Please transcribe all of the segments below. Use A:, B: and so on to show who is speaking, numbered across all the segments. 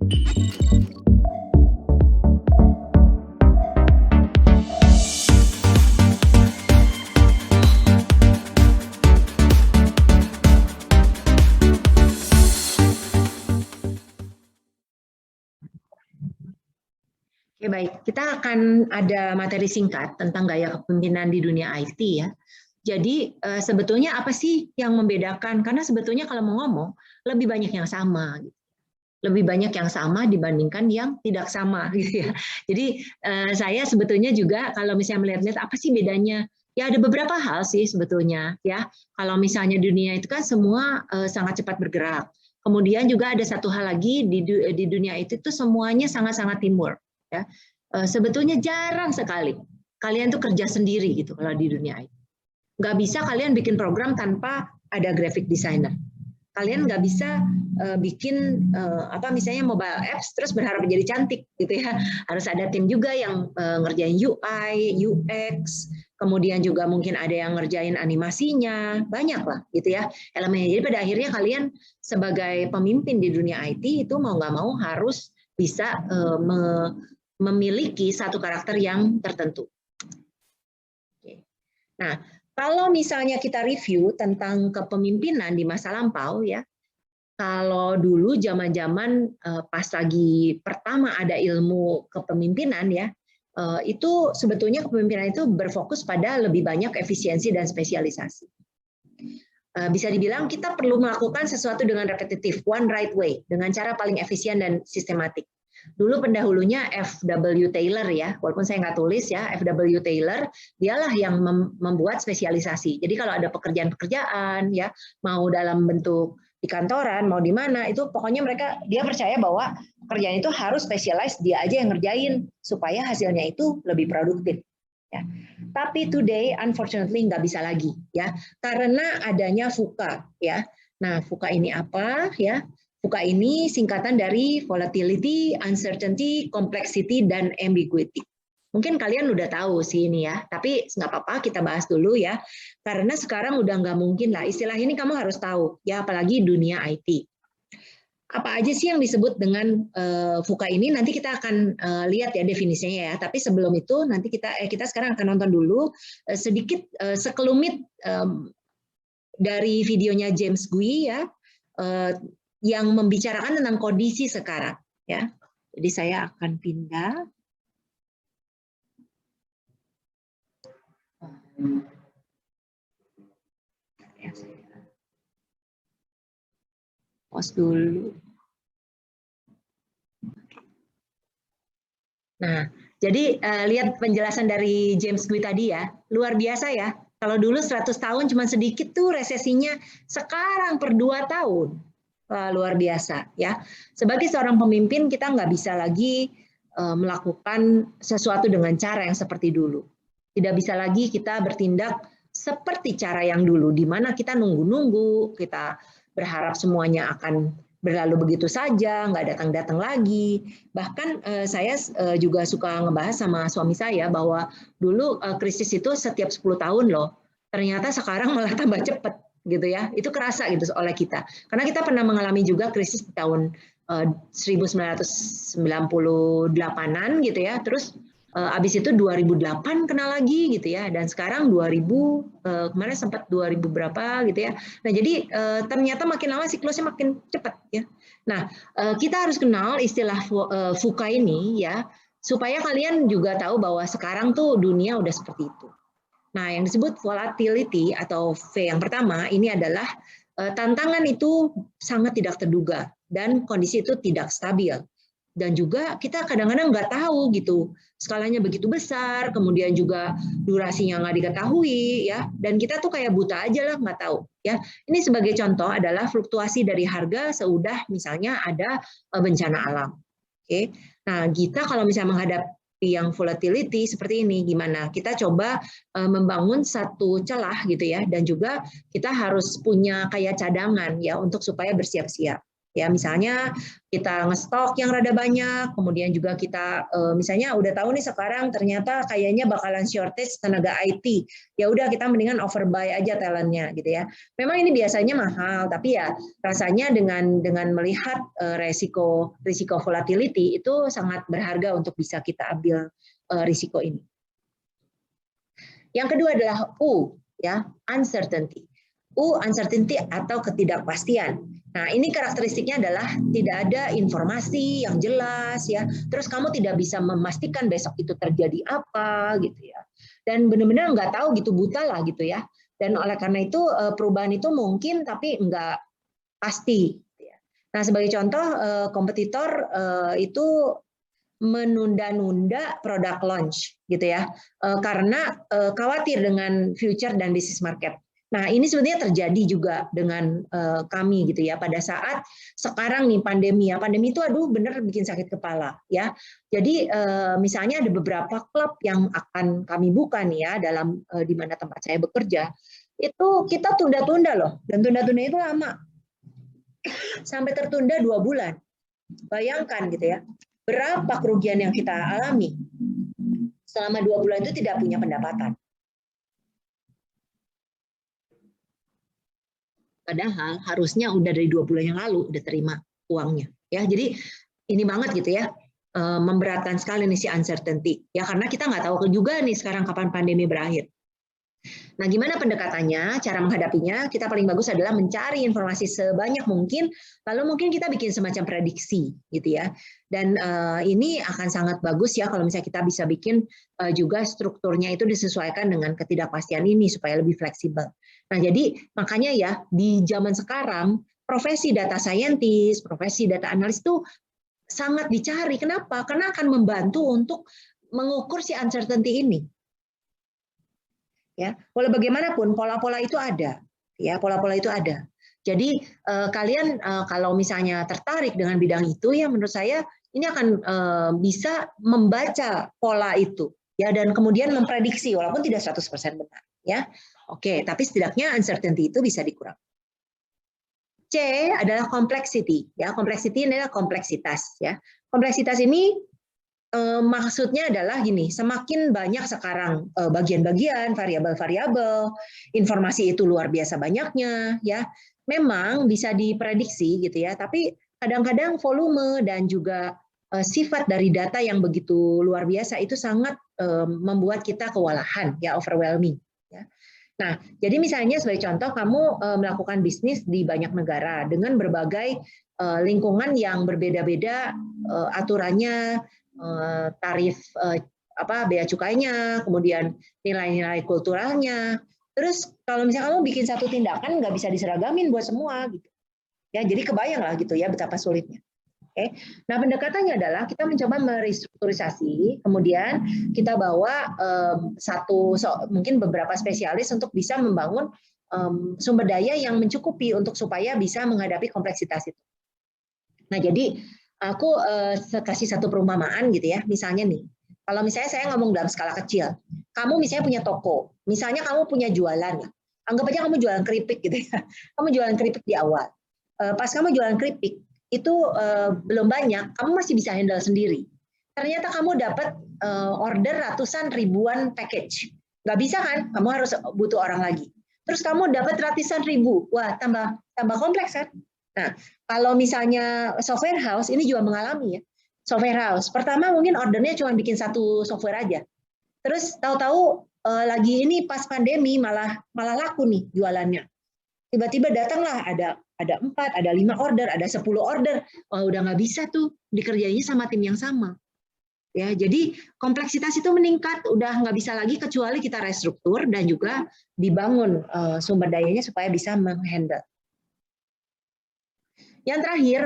A: Oke, baik. Kita akan ada materi singkat tentang gaya kepemimpinan di dunia IT ya. Jadi sebetulnya apa sih yang membedakan? Karena sebetulnya kalau mau ngomong lebih banyak yang sama, lebih banyak yang sama dibandingkan yang tidak sama, gitu ya. Jadi saya sebetulnya juga kalau misalnya melihat-lihat apa sih bedanya? Ya ada beberapa hal sih sebetulnya ya. Kalau misalnya dunia itu kan semua sangat cepat bergerak. Kemudian juga ada satu hal lagi di dunia itu tuh semuanya sangat-sangat teamwork. Ya, sebetulnya jarang sekali kalian tuh kerja sendiri gitu kalau di dunia IT. Nggak bisa kalian bikin program tanpa ada graphic designer. Kalian nggak bisa bikin apa misalnya mobile apps terus berharap menjadi cantik gitu ya. Harus ada tim juga yang ngerjain UI, UX, kemudian juga mungkin ada yang ngerjain animasinya, banyak lah gitu ya elemennya. Jadi pada akhirnya kalian sebagai pemimpin di dunia IT itu mau nggak mau harus bisa memiliki satu karakter yang tertentu. Nah, kalau misalnya kita review tentang kepemimpinan di masa lampau ya, kalau dulu zaman-zaman pas lagi pertama ada ilmu kepemimpinan ya, itu sebetulnya kepemimpinan itu berfokus pada lebih banyak efisiensi dan spesialisasi. Bisa dibilang kita perlu melakukan sesuatu dengan repetitif, one right way, dengan cara paling efisien dan sistematik. Dulu pendahulunya F.W. Taylor ya, walaupun saya nggak tulis ya, F.W. Taylor, dialah yang membuat spesialisasi. Jadi kalau ada pekerjaan-pekerjaan ya, mau dalam bentuk di kantoran, mau di mana, itu pokoknya dia percaya bahwa pekerjaan itu harus spesialis, dia aja yang ngerjain supaya hasilnya itu lebih produktif. Ya. Tapi today unfortunately nggak bisa lagi ya, karena adanya VUCA ya. Nah, VUCA ini apa ya? VUCA ini singkatan dari volatility, uncertainty, complexity, dan ambiguity. Mungkin kalian udah tahu sih ini ya, tapi nggak apa-apa kita bahas dulu ya. Karena sekarang udah nggak mungkin lah, istilah ini kamu harus tahu, ya apalagi dunia IT. Apa aja sih yang disebut dengan VUCA ini? Nanti kita akan lihat ya definisinya ya. Tapi sebelum itu nanti kita sekarang akan nonton dulu sedikit sekelumit dari videonya James Gui ya. Yang membicarakan tentang kondisi sekarang ya. Jadi saya akan pindah. Pause dulu. Nah, jadi lihat penjelasan dari James Gui tadi ya, luar biasa ya. Kalau dulu 100 tahun cuma sedikit tuh resesinya, sekarang per 2 tahun. Luar biasa ya. Sebagai seorang pemimpin kita nggak bisa lagi melakukan sesuatu dengan cara yang seperti dulu. Tidak bisa lagi kita bertindak seperti cara yang dulu, di mana kita nunggu-nunggu, kita berharap semuanya akan berlalu begitu saja, nggak datang-datang lagi. Bahkan saya juga suka ngebahas sama suami saya bahwa dulu krisis itu setiap 10 tahun loh. Ternyata sekarang malah tambah cepat gitu ya, itu kerasa gitu oleh kita karena kita pernah mengalami juga krisis di tahun 1998-an gitu ya, terus habis itu 2008 kena lagi gitu ya, dan sekarang 2000 kemarin sempat 2000 berapa gitu ya. Nah jadi ternyata makin lama siklusnya makin cepat ya. Nah kita harus kenal istilah VUCA ini ya, supaya kalian juga tahu bahwa sekarang tuh dunia udah seperti itu. Nah, yang disebut volatility atau V yang pertama ini adalah tantangan itu sangat tidak terduga dan kondisi itu tidak stabil. Dan juga kita kadang-kadang nggak tahu gitu, skalanya begitu besar, kemudian juga durasinya nggak diketahui ya, dan kita tuh kayak buta aja lah nggak tahu ya. Ini sebagai contoh adalah fluktuasi dari harga seudah misalnya ada bencana alam. Oke, nah kita kalau misalnya menghadapi yang volatility seperti ini, gimana? Kita coba membangun satu celah gitu ya, dan juga kita harus punya kayak cadangan ya untuk supaya bersiap-siap. Ya, misalnya kita ngestok yang rada banyak, kemudian juga kita misalnya udah tahu nih sekarang ternyata kayaknya bakalan shortage tenaga IT. Ya udah kita mendingan overbuy aja talentnya gitu ya. Memang ini biasanya mahal, tapi ya rasanya dengan melihat risiko volatility itu sangat berharga untuk bisa kita ambil risiko ini. Yang kedua adalah U, ya, uncertainty. Uncertainty atau ketidakpastian. Nah, ini karakteristiknya adalah tidak ada informasi yang jelas ya. Terus kamu tidak bisa memastikan besok itu terjadi apa gitu ya. Dan benar-benar nggak tahu gitu, buta lah gitu ya. Dan oleh karena itu perubahan itu mungkin tapi nggak pasti. Nah, sebagai contoh kompetitor itu menunda-nunda produk launch gitu ya, karena khawatir dengan future dan bisnis market. Nah, ini sebenarnya terjadi juga dengan kami gitu ya, pada saat sekarang nih pandemi ya, pandemi itu aduh bener bikin sakit kepala ya. Jadi misalnya ada beberapa klub yang akan kami buka nih ya dalam di mana tempat saya bekerja, itu kita tunda-tunda loh, dan tunda-tunda itu lama sampai tertunda 2 bulan. Bayangkan gitu ya, berapa kerugian yang kita alami selama 2 bulan itu tidak punya pendapatan. Padahal harusnya udah dari 2 bulan yang lalu udah terima uangnya. Ya, jadi ini banget gitu ya, memberatkan sekali nih si uncertainty. Ya karena kita nggak tahu juga nih sekarang kapan pandemi berakhir. Nah, gimana pendekatannya? Cara menghadapinya, kita paling bagus adalah mencari informasi sebanyak mungkin, lalu mungkin kita bikin semacam prediksi, gitu ya. Dan ini akan sangat bagus ya kalau misalnya kita bisa bikin juga strukturnya itu disesuaikan dengan ketidakpastian ini supaya lebih fleksibel. Nah, jadi makanya ya di zaman sekarang profesi data scientist, profesi data analis itu sangat dicari. Kenapa? Karena akan membantu untuk mengukur si uncertainty ini. Ya, walau bagaimanapun pola-pola itu ada, ya pola-pola itu ada. Jadi kalian kalau misalnya tertarik dengan bidang itu, ya menurut saya ini akan bisa membaca pola itu, ya dan kemudian memprediksi walaupun tidak 100% benar, ya. Oke, tapi setidaknya uncertainty itu bisa dikurangi. C adalah complexity, ya complexity ini adalah kompleksitas, ya. Kompleksitas ini maksudnya adalah gini, semakin banyak sekarang bagian-bagian, variabel-variabel, informasi itu luar biasa banyaknya, ya. Memang bisa diprediksi gitu ya, tapi kadang-kadang volume dan juga sifat dari data yang begitu luar biasa itu sangat membuat kita kewalahan, ya overwhelming. Ya. Nah, jadi misalnya sebagai contoh kamu melakukan bisnis di banyak negara dengan berbagai lingkungan yang berbeda-beda aturannya, tarif bea cukainya, kemudian nilai-nilai kulturalnya. Terus kalau misalnya kamu bikin satu tindakan nggak bisa diseragamin buat semua gitu. Ya, jadi kebayang lah gitu ya betapa sulitnya. Oke. Nah, pendekatannya adalah kita mencoba merestrukturisasi, kemudian kita bawa mungkin beberapa spesialis untuk bisa membangun sumber daya yang mencukupi untuk supaya bisa menghadapi kompleksitas itu. Nah, jadi aku kasih satu perumpamaan gitu ya. Misalnya nih, kalau misalnya saya ngomong dalam skala kecil, kamu misalnya punya toko, misalnya kamu punya jualan, anggap aja kamu jualan keripik gitu ya. Kamu jualan keripik di awal. Pas kamu jualan keripik, itu belum banyak, kamu masih bisa handle sendiri. Ternyata kamu dapat order ratusan ribuan package. Nggak bisa kan? Kamu harus butuh orang lagi. Terus kamu dapat ratusan ribu. Wah, tambah kompleks kan? Nah, kalau misalnya software house, ini juga mengalami ya. Software house, pertama mungkin ordernya cuma bikin satu software aja. Terus tahu-tahu lagi ini pas pandemi malah laku nih jualannya. Tiba-tiba datanglah ada 4, ada 5 order, ada 10 order. Wah, udah nggak bisa tuh dikerjainnya sama tim yang sama. Ya, jadi kompleksitas itu meningkat, udah nggak bisa lagi kecuali kita restruktur dan juga dibangun sumber dayanya supaya bisa menghandle. Yang terakhir,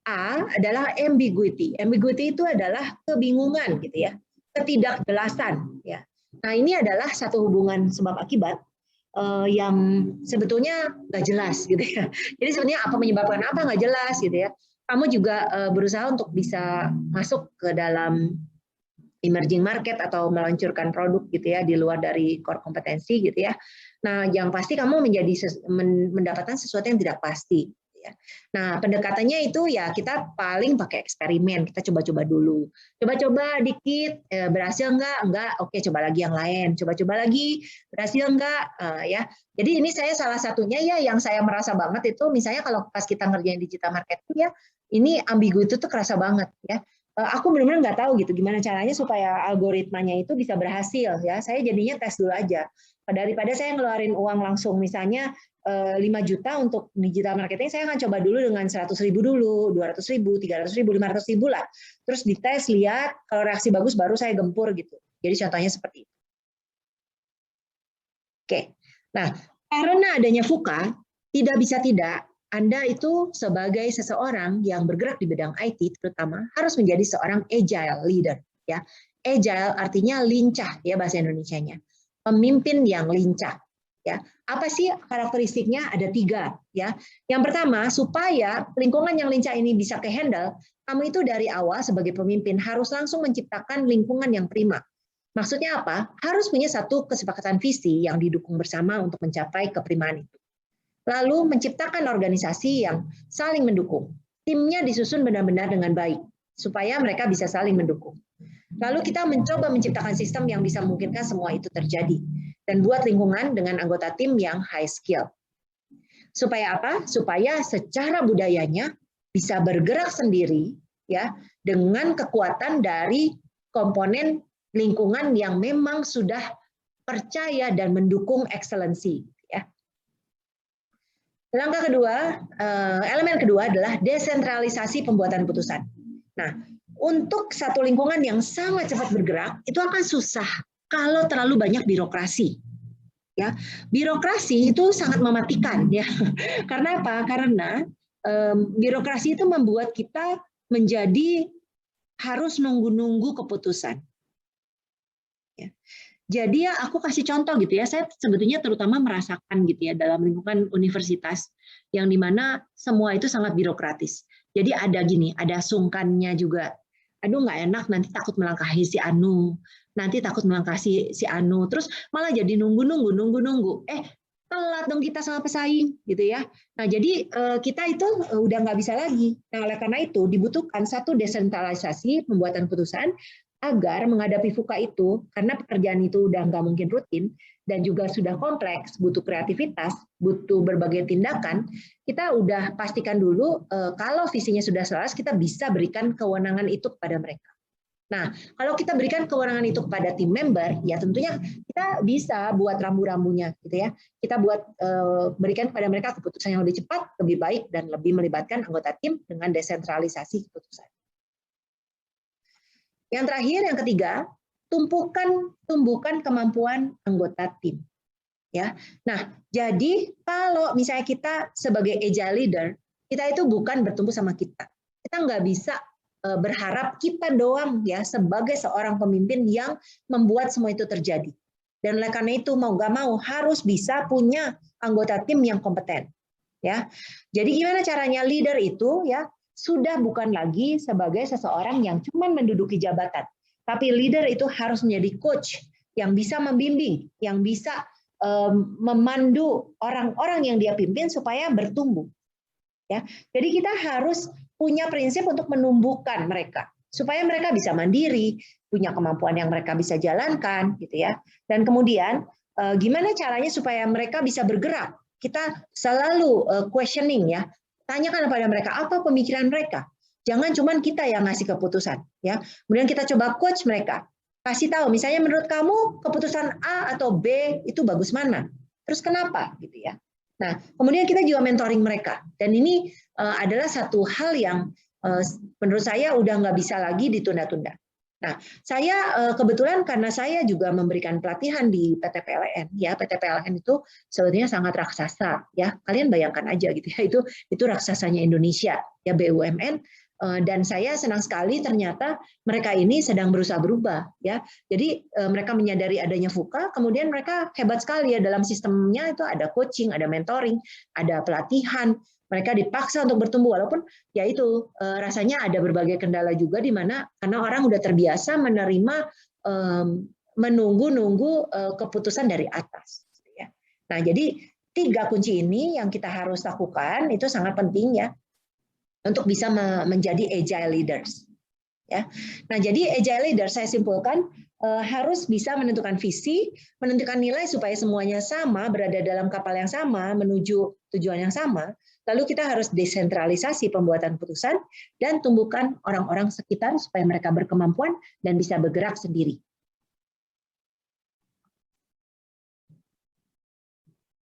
A: A adalah ambiguity. Ambiguity itu adalah kebingungan gitu ya, ketidakjelasan ya. Nah, ini adalah satu hubungan sebab akibat yang sebetulnya nggak jelas gitu ya. Jadi sebenarnya apa menyebabkan apa nggak jelas gitu ya. Kamu juga berusaha untuk bisa masuk ke dalam emerging market atau meluncurkan produk gitu ya di luar dari core kompetensi gitu ya. Nah, yang pasti kamu mendapatkan sesuatu yang tidak pasti. Ya. Nah, pendekatannya itu ya kita paling pakai eksperimen, kita coba-coba dulu. Coba-coba dikit, berhasil enggak, oke coba lagi yang lain. Coba-coba lagi, berhasil enggak, ya. Jadi ini saya salah satunya ya yang saya merasa banget itu misalnya kalau pas kita ngerjain digital marketing ya, ini ambigu itu tuh kerasa banget ya. Aku benar-benar nggak tahu gitu gimana caranya supaya algoritmanya itu bisa berhasil ya. Saya jadinya tes dulu aja. Daripada saya ngeluarin uang langsung misalnya 5 juta untuk digital marketing, saya akan coba dulu dengan 100.000 dulu, 200.000, 300.000, 500.000 lah. Terus dites, lihat, kalau reaksi bagus baru saya gempur gitu. Jadi contohnya seperti itu. Oke, nah karena adanya VUCA, tidak bisa tidak, Anda itu sebagai seseorang yang bergerak di bidang IT terutama harus menjadi seorang agile leader. Ya, agile artinya lincah ya bahasa Indonesianya. Pemimpin yang lincah. Ya, apa sih karakteristiknya? Ada 3 ya. Yang pertama, supaya lingkungan yang lincah ini bisa kehandle, kamu itu dari awal sebagai pemimpin harus langsung menciptakan lingkungan yang prima. Maksudnya apa? Harus punya satu kesepakatan visi yang didukung bersama untuk mencapai keprimaan itu. Lalu menciptakan organisasi yang saling mendukung. Timnya disusun benar-benar dengan baik supaya mereka bisa saling mendukung. Lalu kita mencoba menciptakan sistem yang bisa memungkinkan semua itu terjadi dan buat lingkungan dengan anggota tim yang high skill. Supaya apa? Supaya secara budayanya bisa bergerak sendiri ya dengan kekuatan dari komponen lingkungan yang memang sudah percaya dan mendukung excellency ya. Langkah kedua, elemen kedua adalah desentralisasi pembuatan putusan. Nah, untuk satu lingkungan yang sangat cepat bergerak, itu akan susah kalau terlalu banyak birokrasi. Ya, birokrasi itu sangat mematikan ya. Karena apa? Karena birokrasi itu membuat kita menjadi harus nunggu-nunggu keputusan. Ya. Jadi ya aku kasih contoh gitu ya. Saya sebetulnya terutama merasakan gitu ya dalam lingkungan universitas yang dimana semua itu sangat birokratis. Jadi ada gini, ada sungkannya juga. Aduh nggak enak nanti takut melangkahi si Anu, nanti takut melangkahi si Anu, terus malah jadi nunggu. Telat dong kita sama pesaing gitu ya. Nah jadi kita itu udah nggak bisa lagi. Nah oleh karena itu dibutuhkan satu desentralisasi pembuatan putusan agar menghadapi VUCA itu, karena pekerjaan itu udah nggak mungkin rutin dan juga sudah kompleks, butuh kreativitas, butuh berbagai tindakan, kita udah pastikan dulu kalau visinya sudah selaras, kita bisa berikan kewenangan itu kepada mereka. Nah, kalau kita berikan kewenangan itu kepada tim member, ya tentunya kita bisa buat rambu-rambunya, gitu ya. Kita buat berikan kepada mereka keputusan yang lebih cepat, lebih baik, dan lebih melibatkan anggota tim dengan desentralisasi keputusan. Yang terakhir, yang ketiga, tumbuhkan kemampuan anggota tim. Ya, nah jadi kalau misalnya kita sebagai agile leader, kita itu bukan bertumbuh sama kita nggak bisa berharap kita doang ya sebagai seorang pemimpin yang membuat semua itu terjadi. Dan oleh karena itu mau nggak mau harus bisa punya anggota tim yang kompeten. Ya, jadi gimana caranya leader itu ya sudah bukan lagi sebagai seseorang yang cuma menduduki jabatan, tapi leader itu harus menjadi coach yang bisa membimbing, yang bisa memandu orang-orang yang dia pimpin supaya bertumbuh. Ya, jadi kita harus punya prinsip untuk menumbuhkan mereka supaya mereka bisa mandiri, punya kemampuan yang mereka bisa jalankan, gitu ya. Dan kemudian gimana caranya supaya mereka bisa bergerak? Kita selalu questioning ya, tanyakan kepada mereka apa pemikiran mereka. Jangan cuma kita yang ngasih keputusan, ya. Kemudian kita coba coach mereka, kasih tahu, misalnya menurut kamu keputusan A atau B itu bagus mana? Terus kenapa, gitu ya. Nah, kemudian kita juga mentoring mereka, dan ini adalah satu hal yang menurut saya udah nggak bisa lagi ditunda-tunda. Nah, saya kebetulan karena saya juga memberikan pelatihan di PT PLN, ya PT PLN itu sebetulnya sangat raksasa, ya kalian bayangkan aja gitu ya, itu raksasanya Indonesia, ya BUMN. Dan saya senang sekali ternyata mereka ini sedang berusaha berubah ya. Jadi mereka menyadari adanya VUCA, kemudian mereka hebat sekali ya dalam sistemnya itu ada coaching, ada mentoring, ada pelatihan. Mereka dipaksa untuk bertumbuh walaupun ya itu rasanya ada berbagai kendala juga di mana karena orang udah terbiasa menerima menunggu-nunggu keputusan dari atas. Ya. Nah jadi 3 kunci ini yang kita harus lakukan itu sangat penting ya untuk bisa menjadi agile leaders. Ya. Nah, jadi agile leader saya simpulkan harus bisa menentukan visi, menentukan nilai supaya semuanya sama, berada dalam kapal yang sama, menuju tujuan yang sama. Lalu kita harus desentralisasi pembuatan keputusan dan tumbuhkan orang-orang sekitar supaya mereka berkemampuan dan bisa bergerak sendiri.